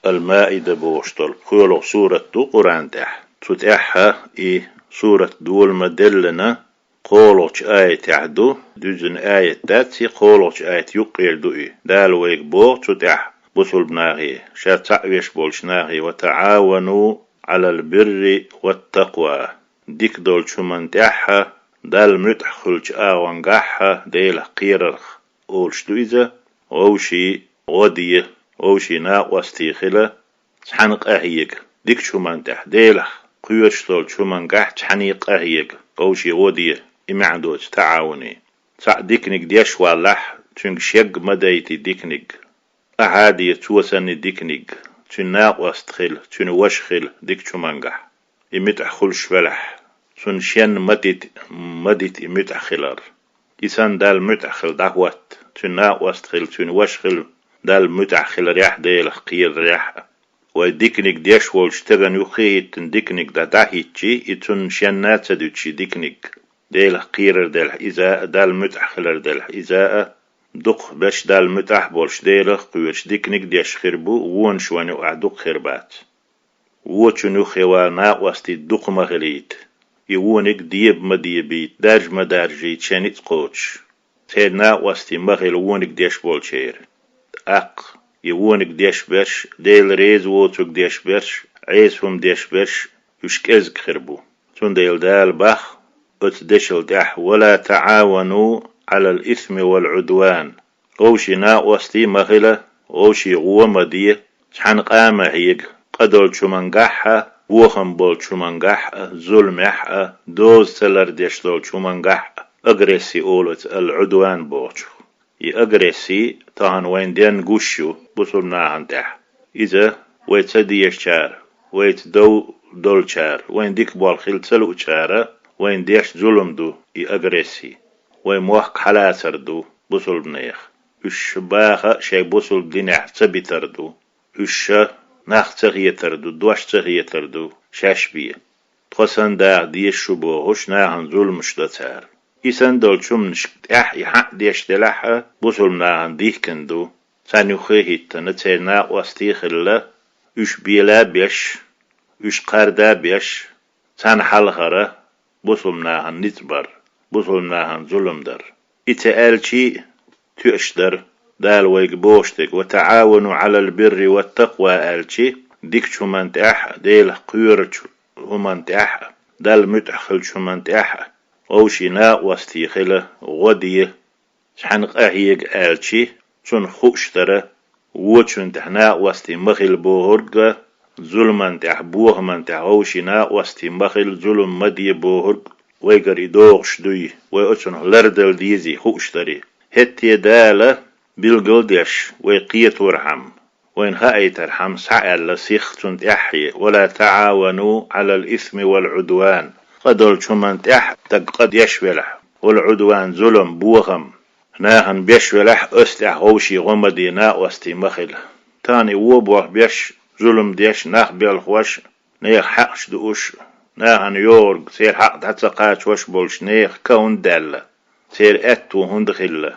المائدة بوشتل خيولو سورة قرآن تح تتأحها سورة دول مدلنا قولوش آية تعدو دوزن آية تاتي قولوش آية يقيل دوئي دال ويك بو تتأح بطل بناغي شا تعويش بولشناغي وتعاونوا على البر والتقوى ديك دول شمن تأحها دال متحخلش آوانقاحها ديل قيررخ أولش دوئزة ووشي غدية ووشي ناقوستيخلة تحنق أهيك ديك شمن تح ديلخ قيوش دول شمن قاح تحنيق أهيك ووشي غدية إمعدوش تعاوني تع ديكنك ديش والله تنك شق مدايتي ديكنك أعادية توسن ديكنك تن ناقوستخل تن وشخل ديك شمن قاح إمتحخلش فلح تن شن مدت إمتحخلر إسان دال متحخل دعوت تن ناقوستخل تن وشخل دال متحخل ريح ديل قير ريح وديكنك ديش والشتغن يخيت ديكنك دا داهيتشي إتن شنات سدوتشي ديكنك ديل قير ديل إزاء دال متحخلر ديل إزاء دق باش دال متح بولش ديل قيوش ديكنك ديش خربو وون شواني أعدق خربات ووچنو خوا ناقوستي دق مغليت يوونك ديب مديبيت دارج مدارجي تشانيت قوتش تير ناقوستي مغل وونك ديش بولشير أق يوونك ديش برش ديل ريز ووتوك ديش برش عيسهم ديش برش يشكزك خربو تون ديل دال بخ اتدشل دح ولا تعاونوا على الإثم والعدوان غوشي ناقوستي مغلة غوشي غوة مدية تحن قامة هيك قدول شمنقحها ووخم بول شمنقحها ظلمحها دوز تلر ديش دول شمنقحها أغريسي أولت العدوان بوچو أغريسي تهان وين دين قوشو بطلنا عن تح إذا ويتديش شار ويتدو دول شار وين ديك بالخيل تلو شارة وين ديش ظلم دو أغريسي وين موحق حلاتر دو بطل بنيخ إش باخا شي بطل دينح تبتر دو إش ناخ تغيتر دو دوش تغيتر دو شاش بيه تخسن دا ديش شبو هوش ناهن ظلم شدتار إسان دول شم نشكت يحق ديش دلحة بطل ناهن ديه كندو سان يخيهت تنتير ناقوستيخ الله إش بيلا بيش إش قاردا بيش سان حلغرة بطل ناهن نتبر بطل ناهن ظلم در إتقالشي تؤشدر دال ويك بوشتك وتعاونوا على البر والتقوى آلشي ديك شمان تأح ديل قير شمان تأح دال متحخل شمان تأح أوشي ناقوستيخلة غدية شحنق أهيق آلشي شن خوشتره وچن تحنا وستي مخل بوهرق ظلمان تح بوهمان تح أوشي ناقوستي مخل ظلم مدي بوهرق ويقر إدوغش دوي ويأتن لردل ديزي خوشتري هتي دالة بالقلدش ويقيت ورحم وين هاي ترحم سعال لسيخ تحي ولا تعاونوا على الإثم والعدوان قدول شمان تح تقد يشولح والعدوان ظلم بوغم ناهن بيشولح أستح غوشي غمدي ناقوستي مخل تاني ووبوغ بيش ظلم ديش ناخ بيالخوش نيخ حقش دوش ناهن يورغ سير حق تتقاش وش بولش نيخ كون دالة سير أتو هند خلة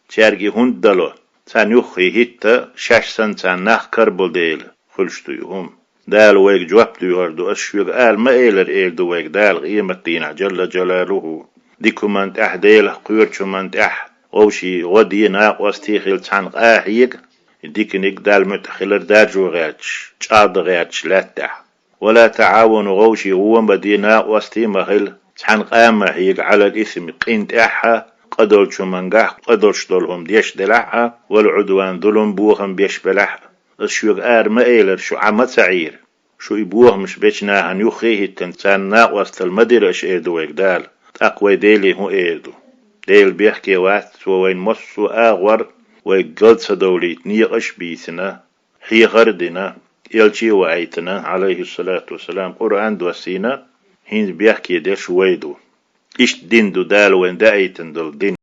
تيارجي هند دلو تان يخي هيتا شاش سن تان ناخ كربل ديل خلشتو يهم دال ويك جواب ديوردو أشيوغ ما إيلر إيلدو ويك دال غيمة دينا جل جلاله ديكو من تح ديل قيرشو من تح غوشي غدي ناقوستيخيل تان قاحيك ديكنيك دال متخلر داجو غاتش جاد غاتش لا تح ولا تعاونوا غوشي هو مدينة وستي مخل تحن قامة هيك على الإثم قين تأحها قدول شمنقح قدول شدولهم ديش دلحها والعدوان ظلم بوهم بيش بلح الشيوغ ما إيلر شو عمد سعير شو يبوهم مش بيشنا هن يخيه التنسان ناقوست المدير اش ايدو ويك دال تقوي ديلي هو ايدو ديل بيحكي وات وين مصو آغور ويك قلت دوليت نيقش بيسنا هي غردنا يلشي وعيتنا عليه الصلاة والسلام قرآن دوسينا هين بيحكي ديش ويدو إيش دين دو دال وين دايتن دول دين